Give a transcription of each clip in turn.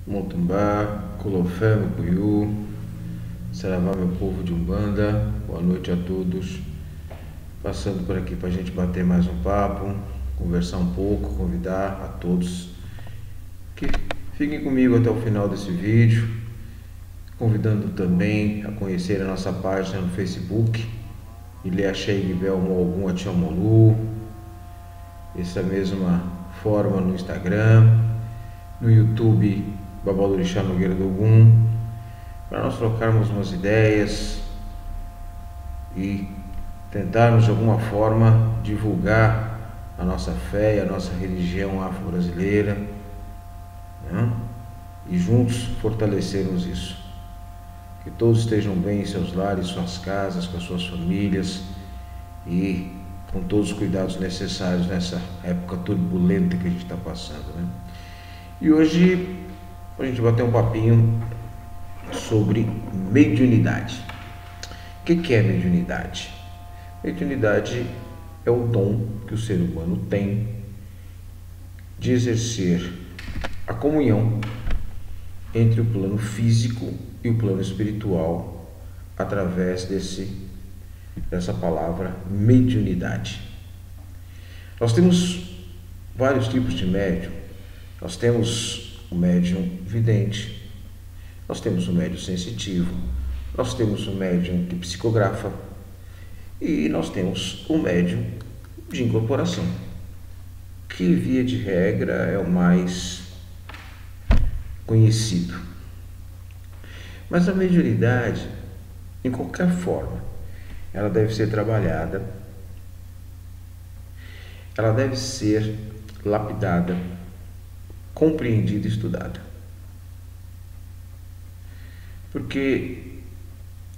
Motumbá, Colofé, meu Cuiú, Saravá, meu povo de Umbanda, boa noite a todos. Passando por aqui para a gente bater mais um papo, conversar um pouco, convidar a todos que fiquem comigo até o final desse vídeo, convidando também a conhecer a nossa página no Facebook, Ilha Sheibel Moalgum Atiamolu, essa mesma forma no Instagram, no YouTube Babalorixá Nogueira do Ogum, para nós trocarmos umas ideias e tentarmos de alguma forma divulgar a nossa fé e a nossa religião afro-brasileira, né? E juntos fortalecermos isso. Que todos estejam bem em seus lares, suas casas, com as suas famílias e com todos os cuidados necessários nessa época turbulenta que a gente está passando, né? E hoje a gente vai bater um papinho sobre mediunidade. O que é mediunidade? Mediunidade é o dom que o ser humano tem de exercer a comunhão entre o plano físico e o plano espiritual através dessa palavra mediunidade. Nós temos vários tipos de médium. Nós temos o médium vidente, nós temos o médium sensitivo, nós temos o médium que psicografa e nós temos o médium de incorporação, que via de regra é o mais conhecido. Mas a mediunidade, em qualquer forma, ela deve ser trabalhada, ela deve ser lapidada, compreendida e estudada. Porque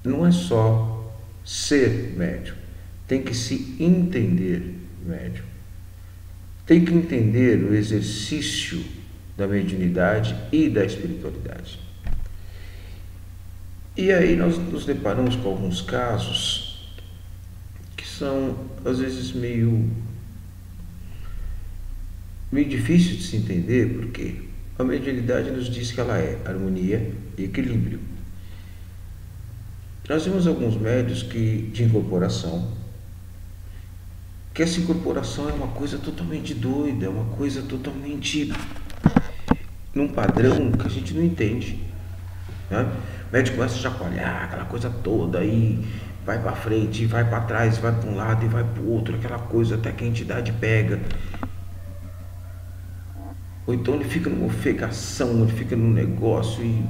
não é só ser médium, tem que se entender médium. Tem que entender o exercício da mediunidade e da espiritualidade. E aí nós nos deparamos com alguns casos que são, às vezes, meio difícil de se entender, porque a mediunidade nos diz que ela é harmonia e equilíbrio. Nós temos alguns médios de incorporação, que essa incorporação é uma coisa totalmente doida, é uma coisa totalmente num padrão que a gente não entende, né? O médico começa a chacoalhar aquela coisa toda aí, vai para frente, vai para trás, vai para um lado e vai para o outro, aquela coisa até que a entidade pega. Ou então ele fica numa ofegação, ele fica num negócio e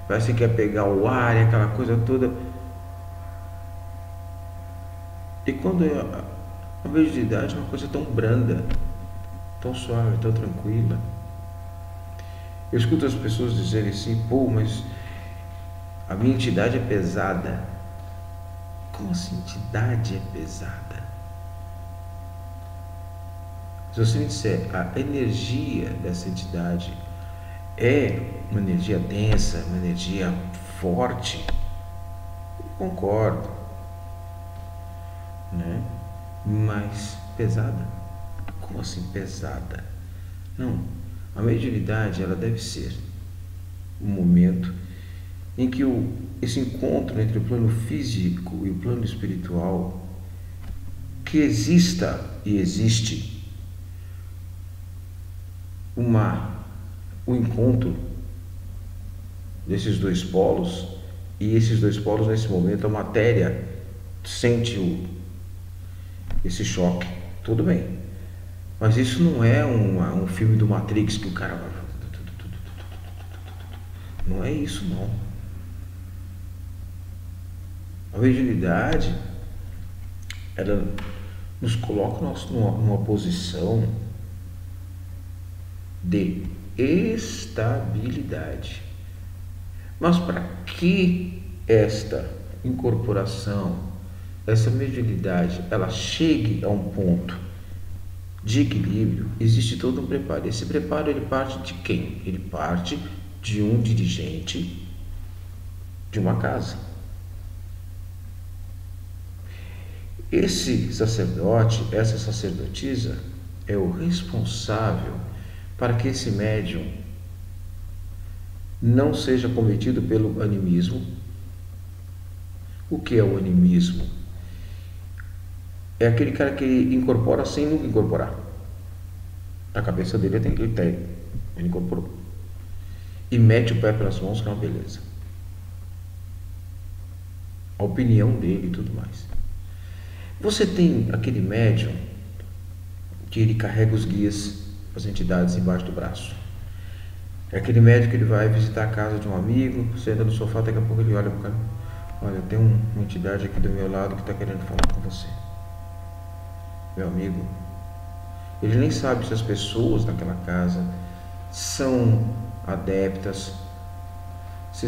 parece que quer pegar o ar e aquela coisa toda. E quando a mediunidade é uma coisa tão branda, tão suave, tão tranquila. Eu escuto as pessoas dizerem assim: pô, mas a minha entidade é pesada. Como assim entidade é pesada? Se você me disser a energia dessa entidade é uma energia densa, uma energia forte, eu concordo, né? Mas pesada? Como assim pesada? Não, a mediunidade ela deve ser um momento em que esse encontro entre o plano físico e o plano espiritual, que exista e existe o encontro desses dois polos, e esses dois polos nesse momento a matéria sente esse choque, tudo bem, mas isso não é um filme do Matrix que o cara vai, não é isso não. A mediunidade ela nos coloca numa posição de estabilidade. Mas para que esta incorporação, essa mediunidade, ela chegue a um ponto de equilíbrio, existe todo um preparo. Esse preparo ele parte de quem? Ele parte de um dirigente de uma casa. Esse sacerdote, essa sacerdotisa, é o responsável para que esse médium não seja cometido pelo animismo. O que é o animismo? É aquele cara que incorpora sem nunca incorporar. A cabeça dele ele incorporou. E mete o pé pelas mãos, que é uma beleza. A opinião dele e tudo mais. Você tem aquele médium que ele carrega os guias, as entidades embaixo do braço. É aquele médium que ele vai visitar a casa de um amigo, senta no sofá, daqui a pouco ele olha pro cara: olha, tem uma entidade aqui do meu lado que está querendo falar com você. Meu amigo, ele nem sabe se as pessoas daquela casa são adeptas, se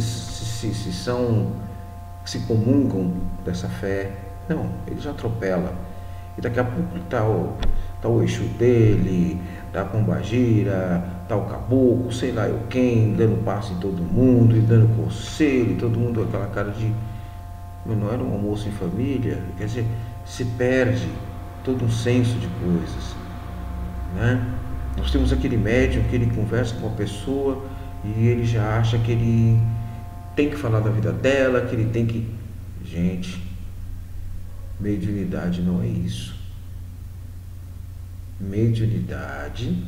comungam dessa fé. Não, ele já atropela. E daqui a pouco tá o Exu dele, tá a pombagira, tá o caboclo, sei lá eu quem, dando passo em todo mundo, e dando conselho, e todo mundo aquela cara de... Mas não era um almoço em família? Quer dizer, se perde todo um senso de coisas, né? Nós temos aquele médium que ele conversa com uma pessoa e ele já acha que ele tem que falar da vida dela, que ele tem que... Gente, mediunidade não é isso. Mediunidade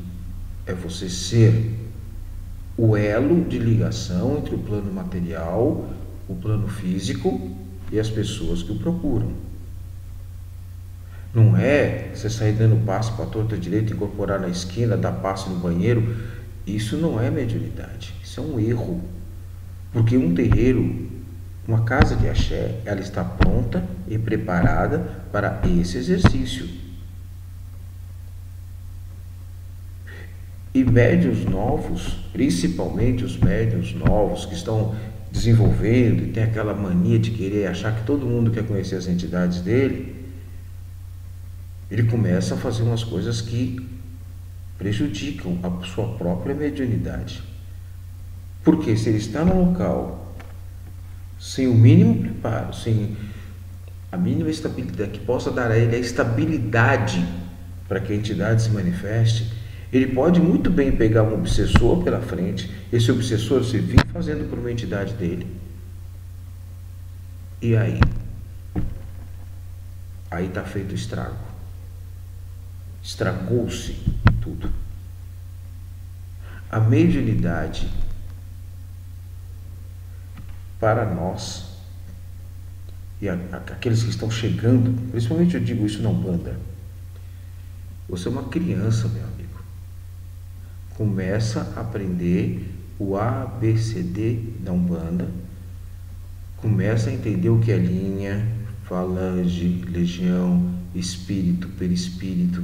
é você ser o elo de ligação entre o plano material, o plano físico e as pessoas que o procuram. Não é você sair dando passo para a torta direita, incorporar na esquina, dar passo no banheiro. Isso não é mediunidade, isso é um erro. Porque um terreiro, uma casa de axé, ela está pronta e preparada para esse exercício. E médiuns novos, principalmente os médiuns novos que estão desenvolvendo e tem aquela mania de querer achar que todo mundo quer conhecer as entidades dele, ele começa a fazer umas coisas que prejudicam a sua própria mediunidade. Porque se ele está no local sem o mínimo preparo, sem a mínima estabilidade, que possa dar a ele a estabilidade para que a entidade se manifeste, ele pode muito bem pegar um obsessor pela frente, esse obsessor se vir fazendo por uma entidade dele. E aí? Aí está feito o estrago. Estragou-se tudo. A mediunidade, para nós, e aqueles que estão chegando, principalmente eu digo isso na Umbanda, você é uma criança, meu amigo. Começa a aprender o ABCD da Umbanda, começa a entender o que é linha, falange, legião, espírito, perispírito.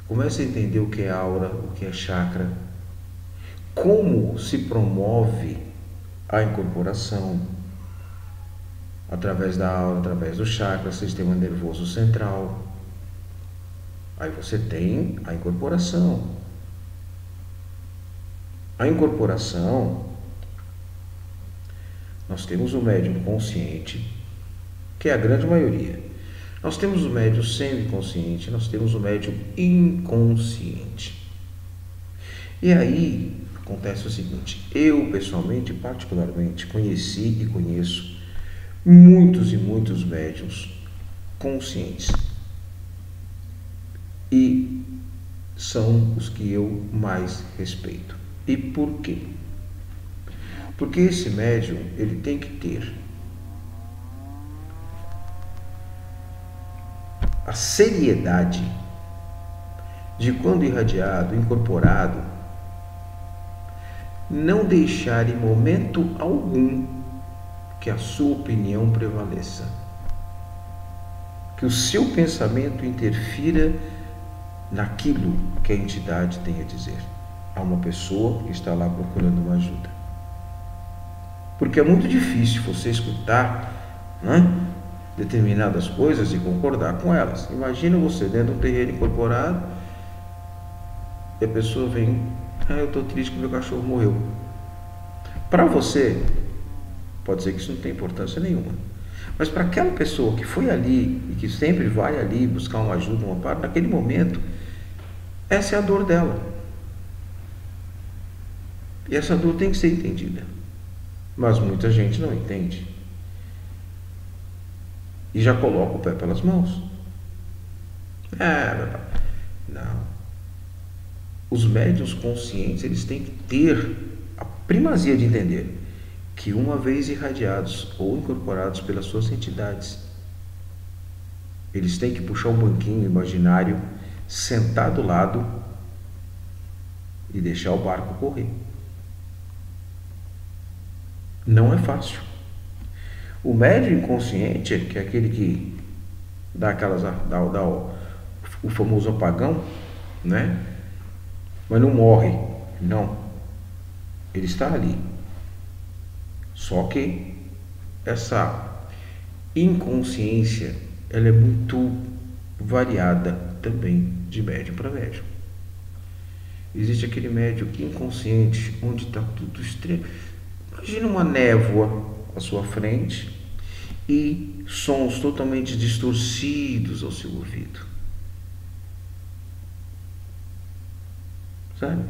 Começa a entender o que é aura, o que é chakra, como se promove a incorporação através da aura, através do chakra, sistema nervoso central. Aí você tem a incorporação. A incorporação, nós temos o médium consciente, que é a grande maioria. Nós temos o médium semiconsciente, nós temos o médium inconsciente. E aí acontece o seguinte: eu pessoalmente, particularmente, conheci e conheço muitos e muitos médiuns conscientes. E são os que eu mais respeito. E por quê? Porque esse médium, ele tem que ter a seriedade de, quando irradiado, incorporado, não deixar em momento algum que a sua opinião prevaleça, que o seu pensamento interfira naquilo que a entidade tem a dizer a uma pessoa que está lá procurando uma ajuda. Porque é muito difícil você escutar, né, determinadas coisas e concordar com elas. Imagina você dentro de um terreiro incorporado e a pessoa vem: eu estou triste que meu cachorro morreu. Para você, pode ser que isso não tenha importância nenhuma. Mas para aquela pessoa que foi ali e que sempre vai ali buscar uma ajuda, uma parte, naquele momento, essa é a dor dela. E essa dor tem que ser entendida. Mas muita gente não entende. E já coloca o pé pelas mãos. Não. Os médiuns conscientes, eles têm que ter a primazia de entender que uma vez irradiados ou incorporados pelas suas entidades, eles têm que puxar um banquinho imaginário, sentar do lado e deixar o barco correr. Não é fácil. O médium inconsciente, que é aquele que dá o famoso apagão, né? Mas não morre, não. Ele está ali. Só que essa inconsciência, ela é muito variada também de médium para médium. Existe aquele médium inconsciente, onde está tudo extremo. Imagina uma névoa à sua frente e sons totalmente distorcidos ao seu ouvido. Sabe?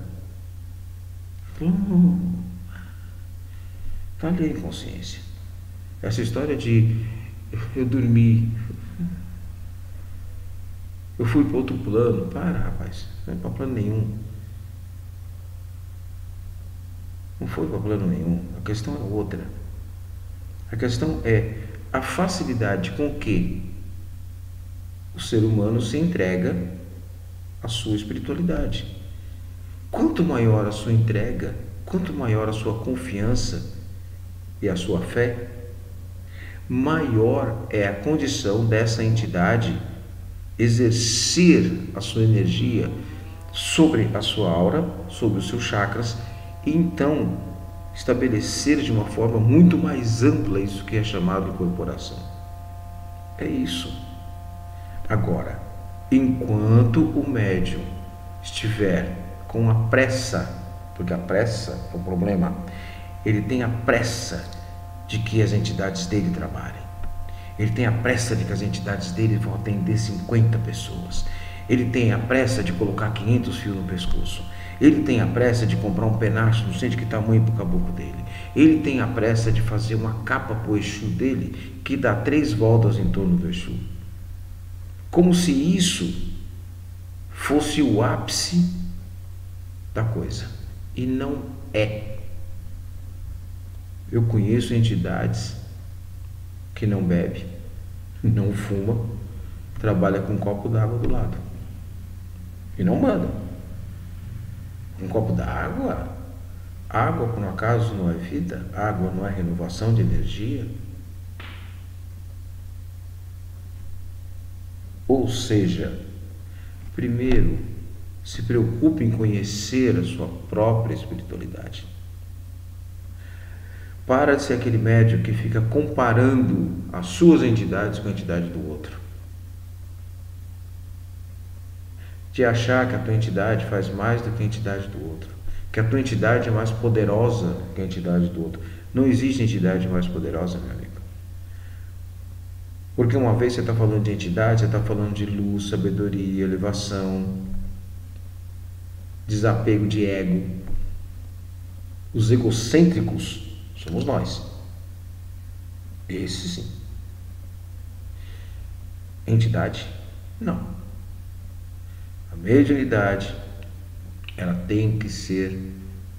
Está ali a inconsciência. Essa história de eu dormi, eu fui para outro plano. Para, rapaz, não é para plano nenhum. Não foi para plano nenhum. A questão é outra. A questão é a facilidade com que o ser humano se entrega à sua espiritualidade. Quanto maior a sua entrega, quanto maior a sua confiança e a sua fé, maior é a condição dessa entidade exercer a sua energia sobre a sua aura, sobre os seus chakras, e então estabelecer de uma forma muito mais ampla isso que é chamado incorporação. É isso. Agora, enquanto o médium estiver com a pressa, porque a pressa é o problema, ele tem a pressa de que as entidades dele trabalhem. Ele tem a pressa de que as entidades dele vão atender 50 pessoas. Ele tem a pressa de colocar 500 fios no pescoço. Ele tem a pressa de comprar um penacho, não sei de que tamanho, para o caboclo dele. Ele tem a pressa de fazer uma capa para o Exu dele, que dá 3 voltas em torno do Exu. Como se isso fosse o ápice da coisa. E não é. Eu conheço entidades que não bebe, não fuma, trabalha com um copo d'água do lado. E não manda. Um copo d'água? Água, por um acaso, não é vida? Água não é renovação de energia? Ou seja, primeiro, se preocupe em conhecer a sua própria espiritualidade. Para de ser aquele médium que fica comparando as suas entidades com a entidade do outro. De achar que a tua entidade faz mais do que a entidade do outro. Que a tua entidade é mais poderosa que a entidade do outro. Não existe entidade mais poderosa, meu amigo. Porque uma vez você está falando de entidade, você está falando de luz, sabedoria, elevação, desapego de ego. Os egocêntricos somos nós. Esse sim. Entidade, não. A mediunidade, ela tem que ser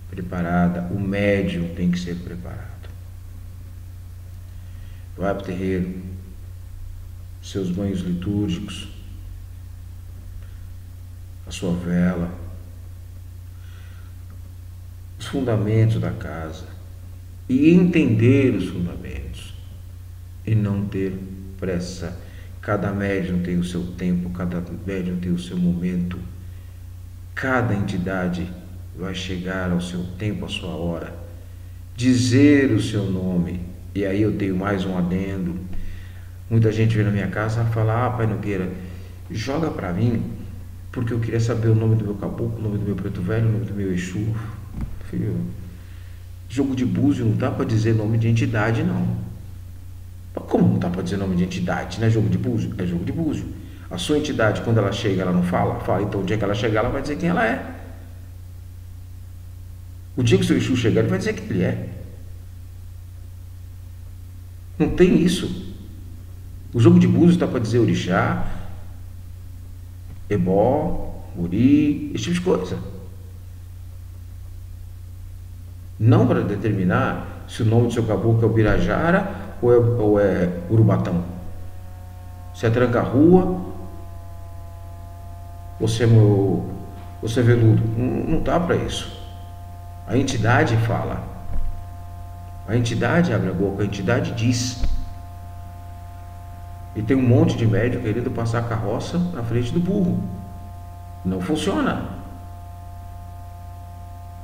preparada. O médium tem que ser preparado. Vai para o terreiro, seus banhos litúrgicos, a sua vela, os fundamentos da casa, e entender os fundamentos e não ter pressa. Cada médium tem o seu tempo, cada médium tem o seu momento, cada entidade vai chegar ao seu tempo, à sua hora, dizer o seu nome. E aí eu tenho mais um adendo. Muita gente vem na minha casa e fala: Pai Nogueira, joga para mim, porque eu queria saber o nome do meu caboclo, o nome do meu preto velho, o nome do meu Exu. Filho, jogo de búzio não dá para dizer nome de entidade, não. Como não dá para dizer nome de entidade, né? Jogo de búzio? É jogo de búzio. A sua entidade, quando ela chega, ela não fala? Fala. Então, o dia que ela chegar, ela vai dizer quem ela é. O dia que o seu Exu chegar, ele vai dizer que ele é. Não tem isso. O jogo de búzios está para dizer orixá, ebó, uri, esse tipo de coisa. Não para determinar se o nome do seu caboclo é Ubirajara ou é Urubatão. Se é tranca-rua ou se é veludo. Não dá para isso. A entidade fala. A entidade abre a boca, a entidade diz. E tem um monte de médico querendo passar a carroça na frente do burro. Não funciona.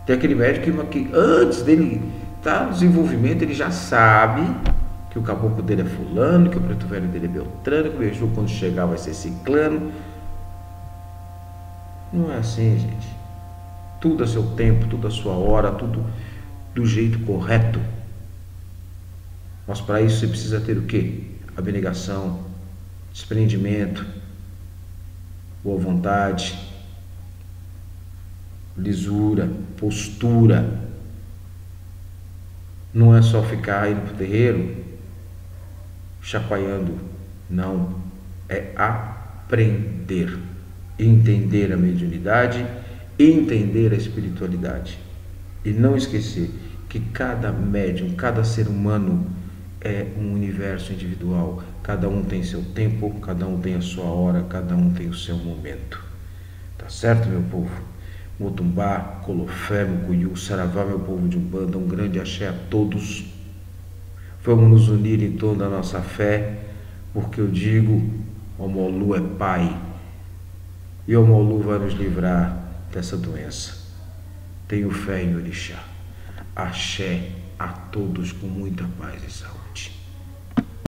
Tem aquele médico que antes dele estar no desenvolvimento, ele já sabe que o caboclo dele é fulano, que o preto velho dele é beltrano, que o Exu quando chegar vai ser ciclano. Não é assim, gente. Tudo a seu tempo, tudo a sua hora, tudo do jeito correto. Mas para isso você precisa ter o quê? Abnegação, desprendimento, boa vontade, lisura, postura. Não é só ficar indo para o terreiro chacoalhando. Não. É aprender. Entender a mediunidade, entender a espiritualidade. E não esquecer que cada médium, cada ser humano é um universo individual. Cada um tem seu tempo, cada um tem a sua hora, cada um tem o seu momento. Tá certo, meu povo? Motumbá, Colofé, Mucuyu, Saravá, meu povo de Umbanda, um grande axé a todos. Vamos nos unir em toda a nossa fé, porque eu digo, Omolu é Pai, e Omolu vai nos livrar dessa doença. Tenho fé em Orixá. Axé a todos com muita paz e saúde.